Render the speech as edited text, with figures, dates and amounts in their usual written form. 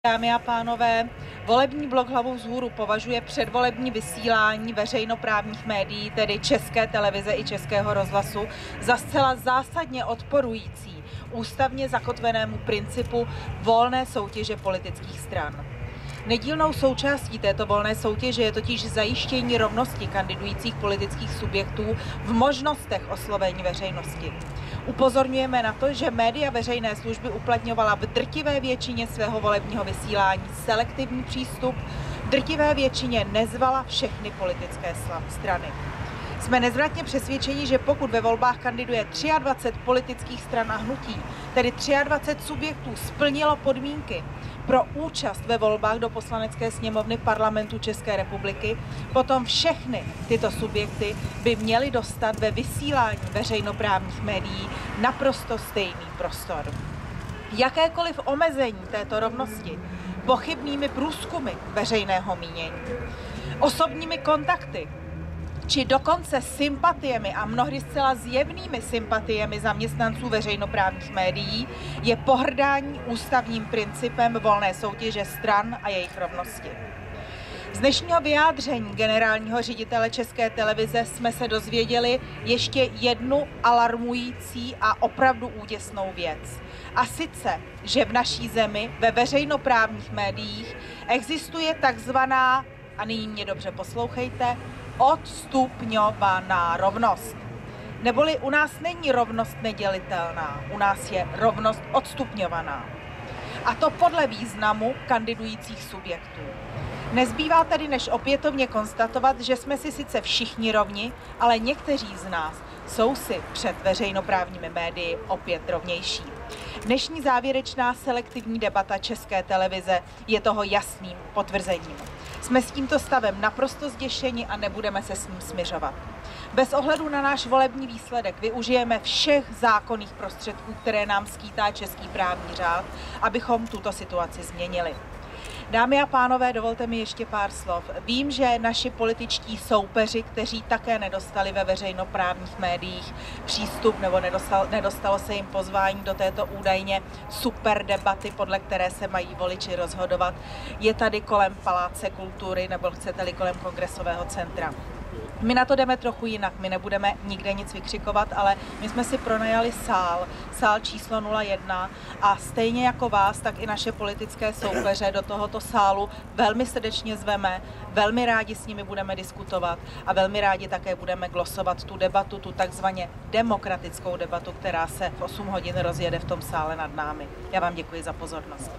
Dámy a pánové, volební blok Hlavou vzhůru považuje předvolební vysílání veřejnoprávních médií, tedy České televize i Českého rozhlasu, za zcela zásadně odporující ústavně zakotvenému principu volné soutěže politických stran. Nedílnou součástí této volné soutěže je totiž zajištění rovnosti kandidujících politických subjektů v možnostech oslovení veřejnosti. Upozorňujeme na to, že média veřejné služby uplatňovala v drtivé většině svého volebního vysílání selektivní přístup, v drtivé většině nezvala všechny politické strany. Jsme nezvratně přesvědčeni, že pokud ve volbách kandiduje 23 politických stran a hnutí, tedy 23 subjektů splnilo podmínky pro účast ve volbách do Poslanecké sněmovny Parlamentu České republiky, potom všechny tyto subjekty by měly dostat ve vysílání veřejnoprávních médií naprosto stejný prostor. Jakékoliv omezení této rovnosti pochybnými průzkumy veřejného mínění, osobními kontakty, či dokonce sympatiemi a mnohdy zcela zjevnými sympatiemi zaměstnanců veřejnoprávních médií je pohrdání ústavním principem volné soutěže stran a jejich rovnosti. Z dnešního vyjádření generálního ředitele České televize jsme se dozvěděli ještě jednu alarmující a opravdu úděsnou věc. A sice, že v naší zemi ve veřejnoprávních médiích existuje takzvaná, a nyní mě dobře poslouchejte, odstupňovaná rovnost. Neboli u nás není rovnost nedělitelná, u nás je rovnost odstupňovaná. A to podle významu kandidujících subjektů. Nezbývá tedy než opětovně konstatovat, že jsme si sice všichni rovni, ale někteří z nás jsou si před veřejnoprávními médii opět rovnější. Dnešní závěrečná selektivní debata České televize je toho jasným potvrzením. Jsme s tímto stavem naprosto zděšeni a nebudeme se s ním smiřovat. Bez ohledu na náš volební výsledek využijeme všech zákonných prostředků, které nám skýtá český právní řád, abychom tuto situaci změnili. Dámy a pánové, dovolte mi ještě pár slov. Vím, že naši političtí soupeři, kteří také nedostali ve veřejnoprávních médiích přístup nebo nedostalo se jim pozvání do této údajně super debaty, podle které se mají voliči rozhodovat, je tady kolem Paláce kultury nebo chcete-li kolem Kongresového centra. My na to jdeme trochu jinak, my nebudeme nikde nic vykřikovat, ale my jsme si pronajali sál číslo 01 a stejně jako vás, tak i naše politické soupeře do tohoto sálu velmi srdečně zveme, velmi rádi s nimi budeme diskutovat a velmi rádi také budeme glosovat tu debatu, tu takzvaně demokratickou debatu, která se v 8 hodin rozjede v tom sále nad námi. Já vám děkuji za pozornost.